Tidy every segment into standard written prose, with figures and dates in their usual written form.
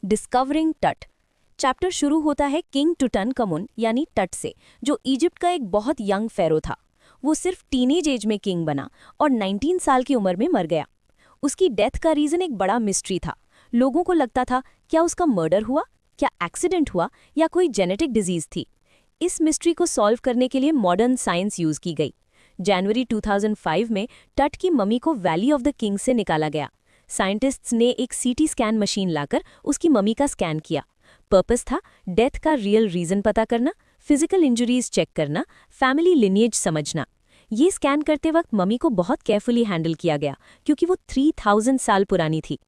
Discovering टट। Chapter शुरू होता है किंग टुटनकमुन यानी टट से, जो इजिप्ट का एक बहुत यंग फेरो था। वो सिर्फ टीनेज एज में किंग बना और 19 साल की उम्र में मर गया। उसकी डेथ का रीज़न एक बड़ा मिस्ट्री था। लोगों को लगता था क्या उसका मर्डर हुआ, क्या एक्सीडेंट हुआ या कोई जेनेटिक डिजीज़ थी। इस मिस्ट्री को सॉल्व करने के लिए मॉडर्न साइंस यूज़ की गई। जनवरी 2005 में टट की मम्मी को वैली ऑफ द किंग से निकाला गया। साइंटिस्ट्स ने एक सीटी स्कैन मशीन लाकर उसकी मम्मी का स्कैन किया। पर्पस था डेथ का रियल रीज़न पता करना, फिजिकल इंजरीज चेक करना, फैमिली लिनिएज समझना। ये स्कैन करते वक्त मम्मी को बहुत केयरफुली हैंडल किया गया क्योंकि वो 3000 साल पुरानी थी।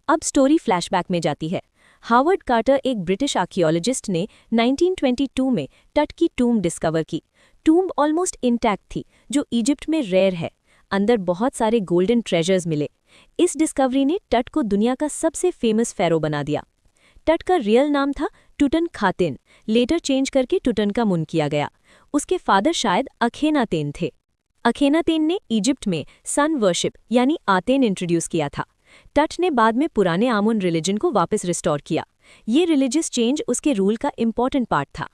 अब स्टोरी फ्लैशबैक में जाती है। हार्वर्ड कार्टर, एक ब्रिटिश आर्कियोलॉजिस्ट, ने 1922 में टट की टूम्ब डिस्कवर की। टूम्ब ऑलमोस्ट इंटैक्ट थी, जो इजिप्ट में रेयर है। अंदर बहुत सारे गोल्डन ट्रेजर्स मिले। इस डिस्कवरी ने टट को दुनिया का सबसे फेमस फेरो बना दिया। टट का रियल नाम था टुटनखातेन, लेटर चेंज करके टुटनकामुन किया गया। उसके फादर शायद अखेनातेन थे। अखेनातेन ने इजिप्ट में सन वर्शिप यानी आतेन इंट्रोड्यूस किया था। टट ने बाद में पुराने आमुन रिलीजन को वापस रिस्टोर किया। ये रिलीजियस चेंज उसके रूल का इम्पॉर्टेंट पार्ट था।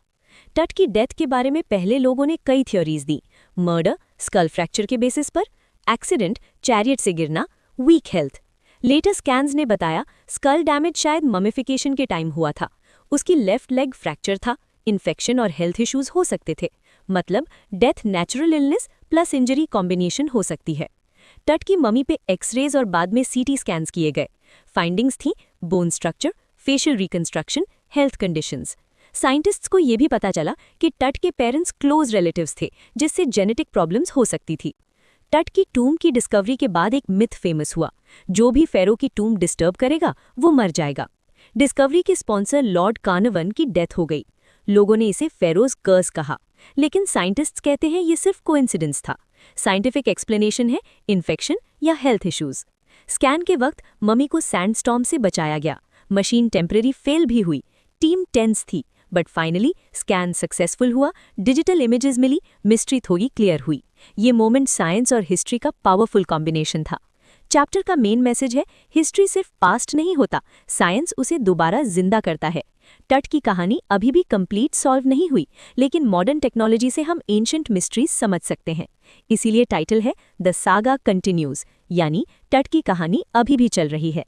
टट की डेथ के बारे में पहले लोगों ने कई थ्योरीज दी। मर्डर स्कल फ्रैक्चर के बेसिस पर, एक्सीडेंट चैरियट से गिरना, वीक हेल्थ। लेटर स्कैन्स ने बताया स्कल डैमेज शायद ममिफिकेशन के टाइम हुआ था। उसकी लेफ्ट लेग फ्रैक्चर था। इन्फेक्शन और हेल्थ इश्यूज हो सकते थे। मतलब death natural illness plus injury combination हो सकती है। टट की मम्मी पे एक्सरेज और बाद में सीटी स्कैन्स किए गए। फाइंडिंग्स थी bone structure, facial reconstruction, health conditions. Scientists को यह भी पता चला कि टट के पेरेंट्स क्लोज रिलेटिव्स थे, जिससे जेनेटिक प्रॉब्लम्स हो सकती थी। टट की टूम्ब की डिस्कवरी के बाद एक मिथ फेमस हुआ, जो भी फेरो की टूम्ब डिस्टर्ब करेगा वो मर जाएगा। डिस्कवरी के स्पॉन्सर लॉर्ड कार्नवन की डेथ हो गई। लोगों ने इसे फेरोज कर्स कहा, लेकिन साइंटिस्ट्स कहते हैं ये सिर्फ कोइंसिडेंस था। साइंटिफिक एक्सप्लेनेशन है इन्फेक्शन या हेल्थ इश्यूज। स्कैन के वक्त मम्मी को सैंडस्टॉर्म से बचाया गया। मशीन टेम्परेरी फेल भी हुई। टीम टेंस थी, बट फाइनली स्कैन सक्सेसफुल हुआ। डिजिटल इमेजेस मिली, मिस्ट्री थोड़ी क्लियर हुई। ये मोमेंट साइंस और हिस्ट्री का पावरफुल कॉम्बिनेशन था। चैप्टर का मेन मैसेज है हिस्ट्री सिर्फ पास्ट नहीं होता, साइंस उसे दोबारा जिंदा करता है। टट की कहानी अभी भी कंप्लीट सॉल्व नहीं हुई, लेकिन मॉडर्न टेक्नोलॉजी से हम एंशिएंट मिस्ट्रीज समझ सकते हैं। इसीलिए टाइटल है द सागा कंटिन्यूज, यानी टट की कहानी अभी भी चल रही है।